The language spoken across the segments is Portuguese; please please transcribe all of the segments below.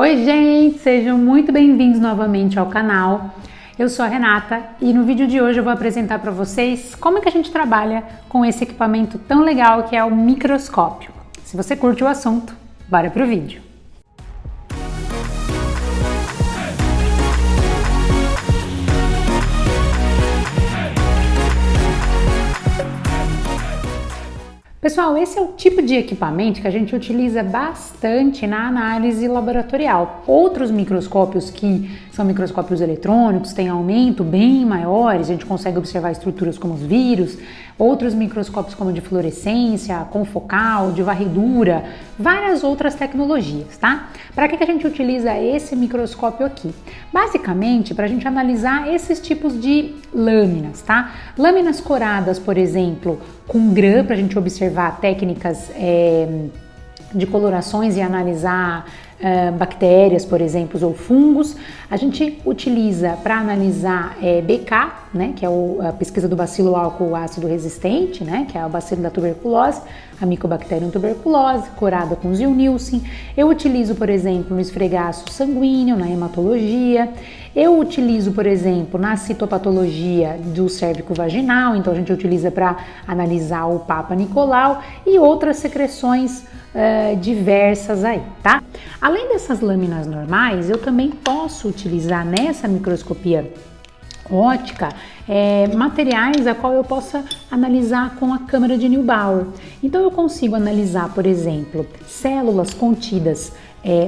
Oi gente, sejam muito bem-vindos novamente ao canal. Eu sou a Renata e no vídeo de hoje eu vou apresentar para vocês como é que a gente trabalha com esse equipamento tão legal que é o microscópio. Se você curte o assunto, bora pro vídeo. Pessoal, esse é o tipo de equipamento que a gente utiliza bastante na análise laboratorial. Outros microscópios que são microscópios eletrônicos, têm aumento bem maiores, a gente consegue observar estruturas como os vírus, outros microscópios como de fluorescência, confocal, de varredura, várias outras tecnologias, tá? Para que a gente utiliza esse microscópio aqui? Basicamente, para a gente analisar esses tipos de lâminas, tá? Lâminas coradas, por exemplo, com grã, para a gente observar técnicas de colorações e analisar bactérias, por exemplo, ou fungos. A gente utiliza para analisar BK, né, que é a pesquisa do bacilo álcool ácido resistente, né, que é o bacilo da tuberculose, a Mycobacterium tuberculose, corada com Ziehl-Neelsen. Eu utilizo, por exemplo, no esfregaço sanguíneo, na hematologia. Eu utilizo, por exemplo, na citopatologia do cérvico vaginal, então a gente utiliza para analisar o Papa Nicolau e outras secreções diversas aí, tá? Além dessas lâminas normais, eu também posso utilizar nessa microscopia óptica materiais a qual eu possa analisar com a câmara de Neubauer. Então eu consigo analisar, por exemplo, células contidas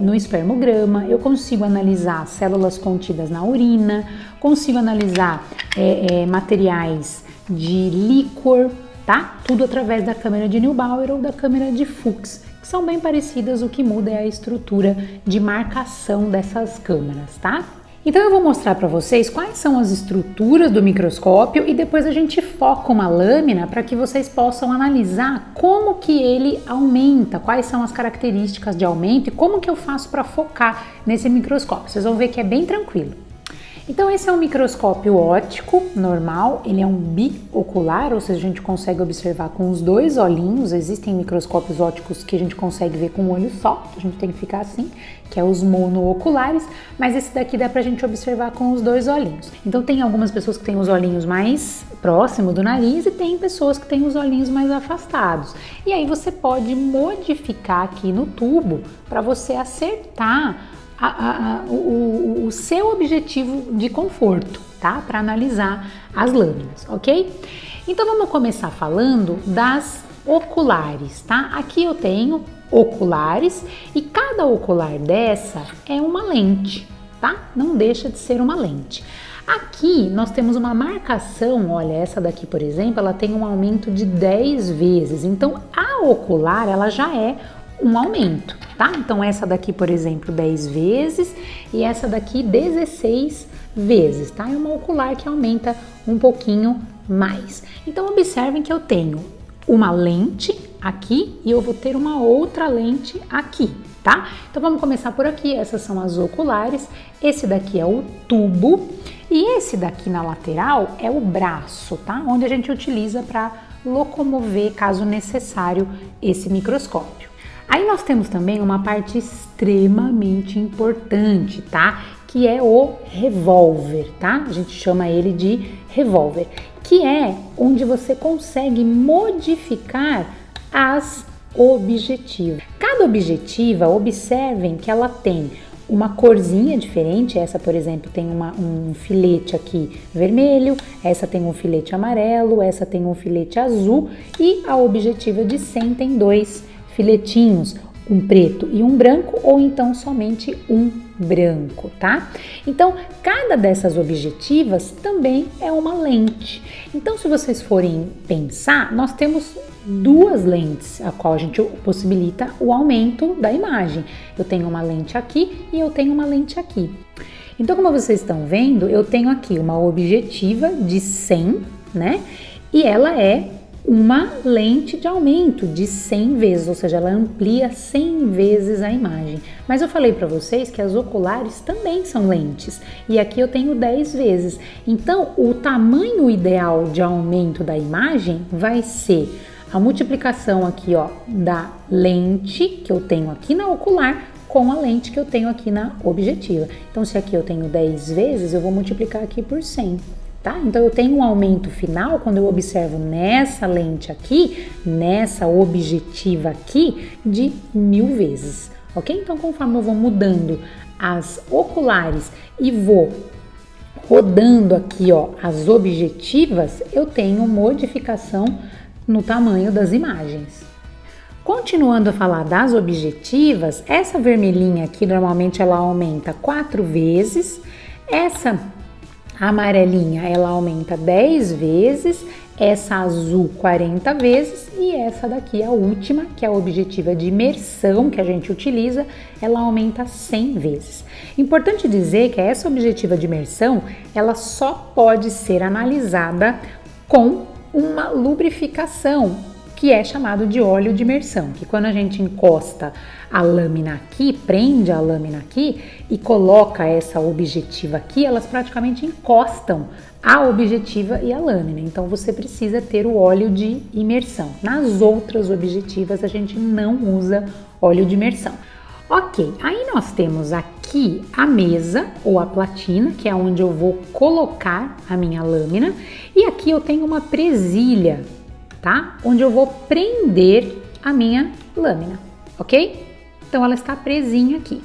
no espermograma, eu consigo analisar células contidas na urina, consigo analisar materiais de líquor, tá? Tudo através da câmera de Neubauer ou da câmera de Fuchs, que são bem parecidas, o que muda é a estrutura de marcação dessas câmeras, tá? Então eu vou mostrar para vocês quais são as estruturas do microscópio e depois a gente foca uma lâmina para que vocês possam analisar como que ele aumenta, quais são as características de aumento e como que eu faço para focar nesse microscópio. Vocês vão ver que é bem tranquilo. Então esse é um microscópio óptico normal, ele é um biocular, ou seja, a gente consegue observar com os dois olhinhos. Existem microscópios ópticos que a gente consegue ver com um olho só, a gente tem que ficar assim, que é os monooculares, mas esse daqui dá pra gente observar com os dois olhinhos. Então tem algumas pessoas que têm os olhinhos mais próximos do nariz e tem pessoas que têm os olhinhos mais afastados. E aí você pode modificar aqui no tubo para você acertar o seu objetivo de conforto, tá? Para analisar as lâminas, ok? Então vamos começar falando das oculares, tá? Aqui eu tenho oculares e cada ocular dessa é uma lente, tá? Não deixa de ser uma lente. Aqui nós temos uma marcação, olha, essa daqui, por exemplo, ela tem um aumento de 10 vezes. Então a ocular, ela já é um aumento, tá? Então essa daqui, por exemplo, 10 vezes e essa daqui 16 vezes, tá? É uma ocular que aumenta um pouquinho mais. Então observem que eu tenho uma lente aqui e eu vou ter uma outra lente aqui, tá? Então vamos começar por aqui, essas são as oculares, esse daqui é o tubo e esse daqui na lateral é o braço, tá? Onde a gente utiliza para locomover, caso necessário, esse microscópio. Aí nós temos também uma parte extremamente importante, tá? Que é o revólver, tá? A gente chama ele de revólver, que é onde você consegue modificar as objetivas. Cada objetiva, observem que ela tem uma corzinha diferente. Essa, por exemplo, tem um filete aqui vermelho, essa tem um filete amarelo, essa tem um filete azul e a objetiva de 100 tem dois filetinhos, um preto e um branco, ou então somente um branco, tá? Então, cada dessas objetivas também é uma lente. Então, se vocês forem pensar, nós temos duas lentes, a qual a gente possibilita o aumento da imagem. Eu tenho uma lente aqui e eu tenho uma lente aqui. Então, como vocês estão vendo, eu tenho aqui uma objetiva de 100, né? E ela é uma lente de aumento de 100 vezes, ou seja, ela amplia 100 vezes a imagem. Mas eu falei para vocês que as oculares também são lentes, e aqui eu tenho 10 vezes. Então, o tamanho ideal de aumento da imagem vai ser a multiplicação aqui, ó, da lente que eu tenho aqui na ocular com a lente que eu tenho aqui na objetiva. Então, se aqui eu tenho 10 vezes, eu vou multiplicar aqui por 100. Tá? Então, eu tenho um aumento final quando eu observo nessa lente aqui, nessa objetiva aqui, de 1000 vezes, ok? Então, conforme eu vou mudando as oculares e vou rodando aqui, ó, as objetivas, eu tenho modificação no tamanho das imagens. Continuando a falar das objetivas, essa vermelhinha aqui, normalmente ela aumenta 4 vezes, essa amarelinha ela aumenta 10 vezes, essa azul 40 vezes e essa daqui, a última, que é a objetiva de imersão que a gente utiliza, ela aumenta 100 vezes. Importante dizer que essa objetiva de imersão, ela só pode ser analisada com uma lubrificação, que é chamado de óleo de imersão, que quando a gente encosta a lâmina aqui, prende a lâmina aqui e coloca essa objetiva aqui, elas praticamente encostam a objetiva e a lâmina. Então você precisa ter o óleo de imersão. Nas outras objetivas a gente não usa óleo de imersão. Ok, aí nós temos aqui a mesa ou a platina, que é onde eu vou colocar a minha lâmina, e aqui eu tenho uma presilha, tá? Onde eu vou prender a minha lâmina, ok? Então ela está presinha aqui.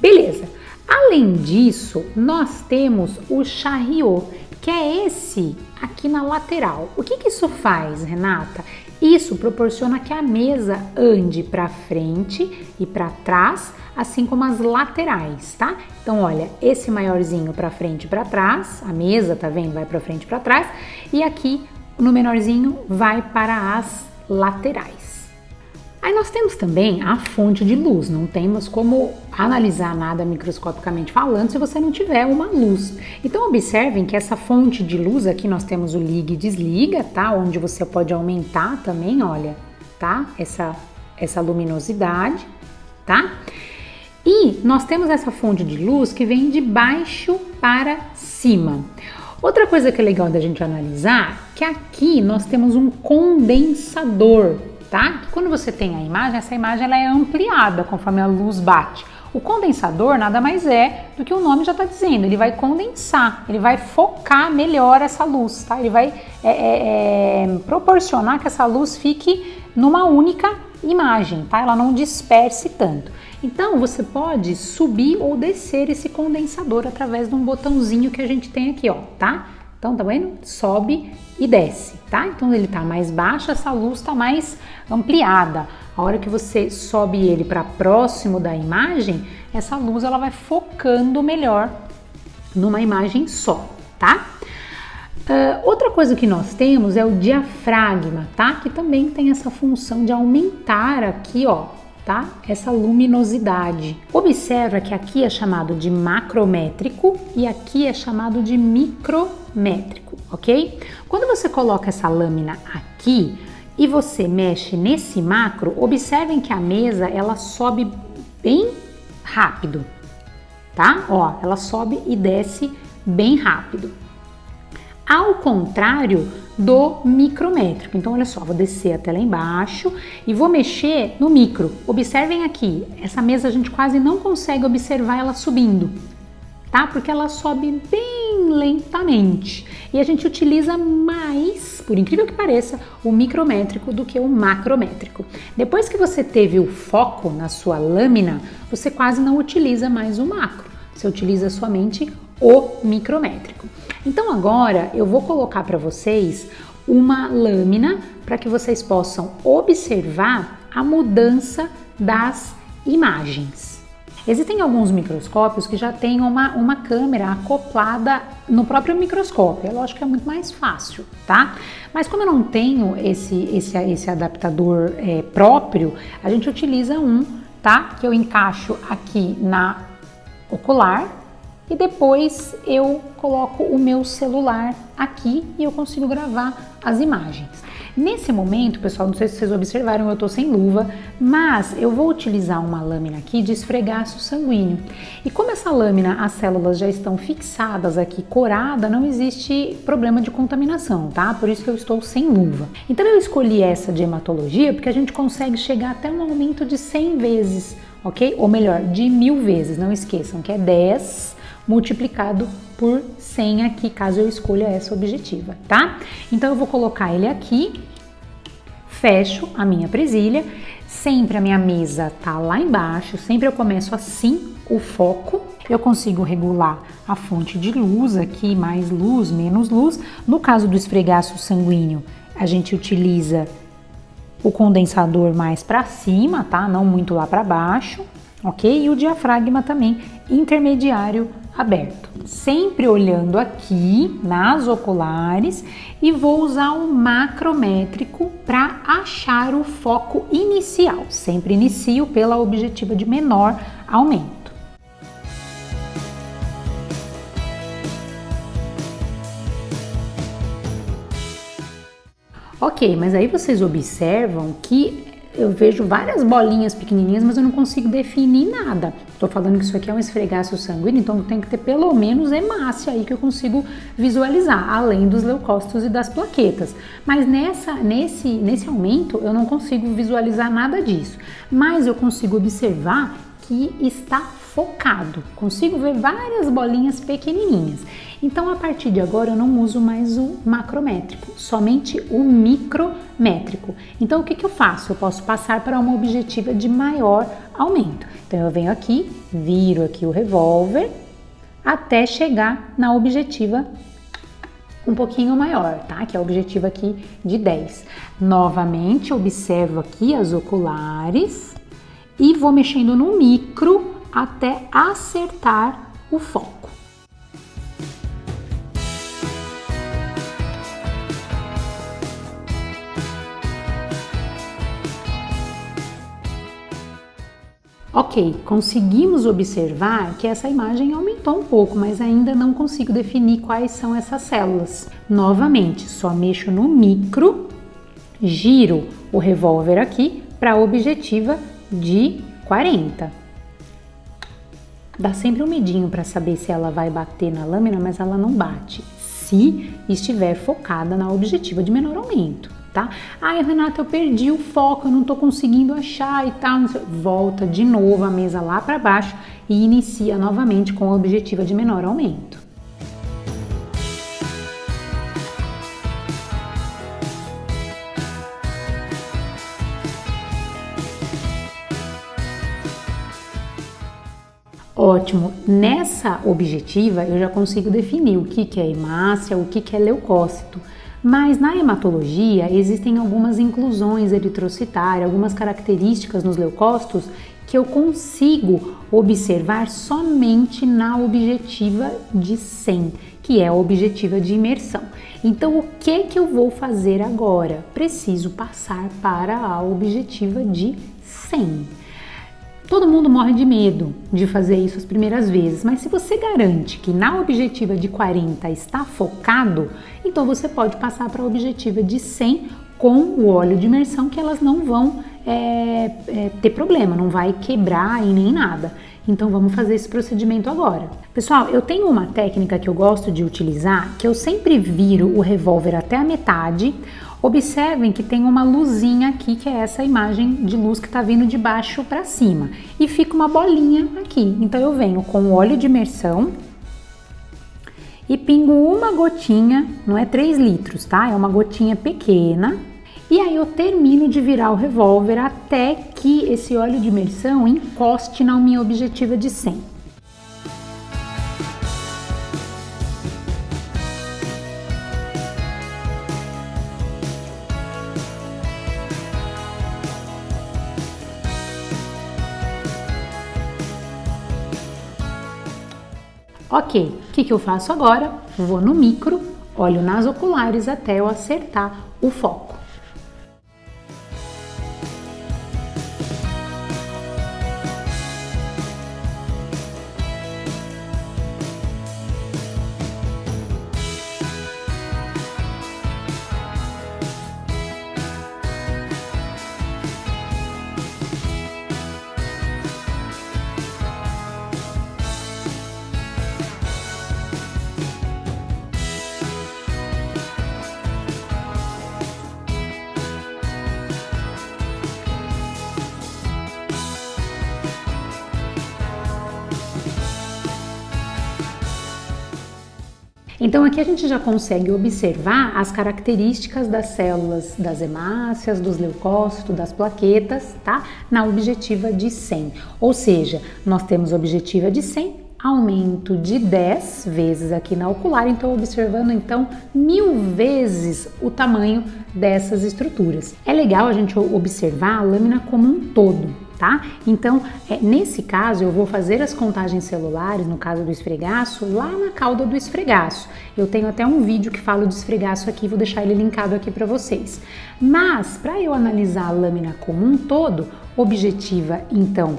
Beleza. Além disso, nós temos o charriot, que é esse aqui na lateral. O que que isso faz, Renata? Isso proporciona que a mesa ande para frente e para trás, assim como as laterais, tá? Então, olha, esse maiorzinho para frente e para trás, a mesa, tá vendo? Vai para frente e para trás, e aqui no menorzinho vai para as laterais. Aí nós temos também a fonte de luz, não temos como analisar nada microscopicamente falando se você não tiver uma luz. Então observem que essa fonte de luz aqui nós temos o liga e desliga, tá? Onde você pode aumentar também, olha, tá? Essa luminosidade, tá? E nós temos essa fonte de luz que vem de baixo para cima. Outra coisa que é legal da gente analisar, que aqui nós temos um condensador, tá? Quando você tem a imagem, essa imagem ela é ampliada conforme a luz bate. O condensador nada mais é do que o nome já está dizendo, ele vai condensar, ele vai focar melhor essa luz, tá? Ele vai proporcionar que essa luz fique numa única imagem, tá? Ela não disperse tanto. Então você pode subir ou descer esse condensador através de um botãozinho que a gente tem aqui, ó, tá? Então tá vendo? Sobe e desce, tá? Então ele tá mais baixo, essa luz tá mais ampliada. A hora que você sobe ele para próximo da imagem, essa luz ela vai focando melhor numa imagem só, tá? Outra coisa que nós temos é o diafragma, tá? Que também tem essa função de aumentar aqui, ó, tá? Essa luminosidade. Observa que aqui é chamado de macrométrico e aqui é chamado de micrométrico, ok? Quando você coloca essa lâmina aqui e você mexe nesse macro, observem que a mesa ela sobe bem rápido, tá? Ó, ela sobe e desce bem rápido. Ao contrário do micrométrico. Então, olha só, vou descer até lá embaixo e vou mexer no micro. Observem aqui, essa mesa a gente quase não consegue observar ela subindo, tá? Porque ela sobe bem lentamente. E a gente utiliza mais, por incrível que pareça, o micrométrico do que o macrométrico. Depois que você teve o foco na sua lâmina, você quase não utiliza mais o macro. Você utiliza somente o micrométrico. Então agora eu vou colocar para vocês uma lâmina para que vocês possam observar a mudança das imagens. Existem alguns microscópios que já têm uma câmera acoplada no próprio microscópio. É lógico que é muito mais fácil, tá? Mas como eu não tenho esse adaptador próprio, a gente utiliza um, tá? Que eu encaixo aqui na ocular e depois eu coloco o meu celular aqui e eu consigo gravar as imagens. Nesse momento, pessoal, não sei se vocês observaram, eu tô sem luva, mas eu vou utilizar uma lâmina aqui de esfregaço sanguíneo. E como essa lâmina, as células já estão fixadas aqui, corada, não existe problema de contaminação, tá? Por isso que eu estou sem luva. Então eu escolhi essa de hematologia porque a gente consegue chegar até um aumento de 100 vezes ok? Ou melhor, de 1000 vezes, não esqueçam que é 10 multiplicado por 100 aqui, caso eu escolha essa objetiva, tá? Então eu vou colocar ele aqui, fecho a minha presilha, sempre a minha mesa tá lá embaixo, sempre eu começo assim o foco, eu consigo regular a fonte de luz aqui, mais luz, menos luz. No caso do esfregaço sanguíneo, a gente utiliza o condensador mais para cima, tá? Não muito lá para baixo, ok? E o diafragma também intermediário aberto. Sempre olhando aqui nas oculares e vou usar um macrométrico para achar o foco inicial. Sempre inicio pela objetiva de menor aumento. Ok, mas aí vocês observam que eu vejo várias bolinhas pequenininhas, mas eu não consigo definir nada. Tô falando que isso aqui é um esfregaço sanguíneo, então tem que ter pelo menos hemácia aí que eu consigo visualizar, além dos leucócitos e das plaquetas. Mas nesse aumento eu não consigo visualizar nada disso, mas eu consigo observar que está focado, consigo ver várias bolinhas pequenininhas. Então, a partir de agora, eu não uso mais o macrométrico, somente o micrométrico. Então, o que eu faço? Eu posso passar para uma objetiva de maior aumento. Então, eu venho aqui, viro aqui o revólver, até chegar na objetiva um pouquinho maior, tá? Que é a objetiva aqui de 10. Novamente, observo aqui as oculares e vou mexendo no micro até acertar o foco. Ok, conseguimos observar que essa imagem aumentou um pouco, mas ainda não consigo definir quais são essas células. Novamente, só mexo no micro, giro o revólver aqui para a objetiva de 40. Dá sempre um medinho para saber se ela vai bater na lâmina, mas ela não bate, se estiver focada na objetiva de menor aumento, tá? Ai, Renata, eu perdi o foco, eu não tô conseguindo achar e tal. Volta de novo a mesa lá para baixo e inicia novamente com a objetiva de menor aumento. Ótimo, nessa objetiva eu já consigo definir o que é hemácia, o que é leucócito, mas na hematologia existem algumas inclusões eritrocitárias, algumas características nos leucócitos que eu consigo observar somente na objetiva de 100, que é a objetiva de imersão. Então, o que eu vou fazer agora? Preciso passar para a objetiva de 100. Todo mundo morre de medo de fazer isso as primeiras vezes, mas se você garante que na objetiva de 40 está focado, então você pode passar para a objetiva de 100 com o óleo de imersão, que elas não vão ter problema, não vai quebrar e nem nada. Então vamos fazer esse procedimento agora. Pessoal, eu tenho uma técnica que eu gosto de utilizar, que eu sempre viro o revólver até a metade. Observem que tem uma luzinha aqui, que é essa imagem de luz que está vindo de baixo para cima. E fica uma bolinha aqui. Então eu venho com o óleo de imersão e pingo uma gotinha, não é 3 litros, tá? É uma gotinha pequena. E aí eu termino de virar o revólver até que esse óleo de imersão encoste na minha objetiva de 100. Ok, o que eu faço agora? Vou no micro, olho nas oculares até eu acertar o foco. Então aqui a gente já consegue observar as características das células das hemácias, dos leucócitos, das plaquetas, tá? Na objetiva de 100. Ou seja, nós temos objetiva de 100, aumento de 10 vezes aqui na ocular, então observando então 1000 vezes o tamanho dessas estruturas. É legal a gente observar a lâmina como um todo, tá? Então, nesse caso, eu vou fazer as contagens celulares, no caso do esfregaço, lá na cauda do esfregaço. Eu tenho até um vídeo que fala de esfregaço aqui, vou deixar ele linkado aqui para vocês. Mas, para eu analisar a lâmina como um todo, objetiva, então,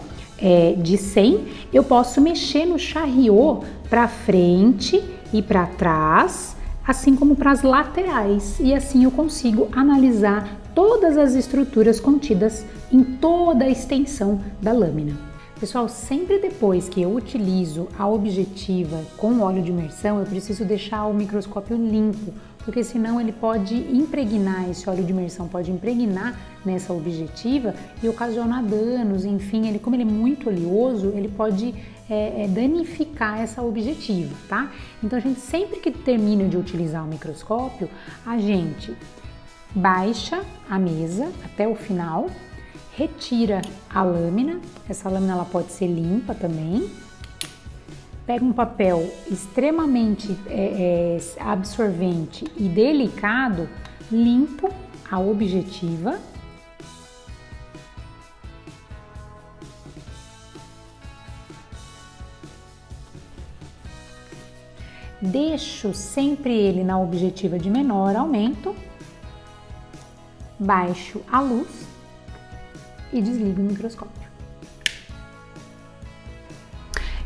de 100, eu posso mexer no charriot para frente e para trás, assim como para as laterais, e assim eu consigo analisar todas as estruturas contidas em toda a extensão da lâmina. Pessoal, sempre depois que eu utilizo a objetiva com óleo de imersão, eu preciso deixar o microscópio limpo, porque senão ele pode impregnar, esse óleo de imersão pode impregnar nessa objetiva e ocasionar danos, enfim, como ele é muito oleoso, ele pode danificar essa objetiva, tá? Então a gente sempre que termina de utilizar o microscópio, a gente baixa a mesa até o final, retira a lâmina, essa lâmina ela pode ser limpa também, pega um papel extremamente absorvente e delicado, limpo a objetiva, deixo sempre ele na objetiva de menor aumento, baixo a luz e desligo o microscópio.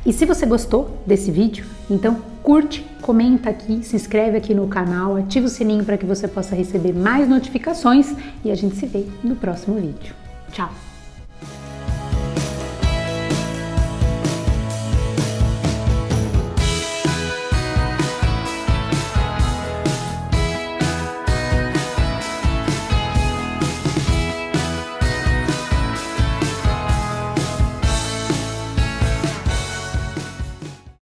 E se você gostou desse vídeo, então curte, comenta aqui, se inscreve aqui no canal, ativa o sininho para que você possa receber mais notificações e a gente se vê no próximo vídeo. Tchau!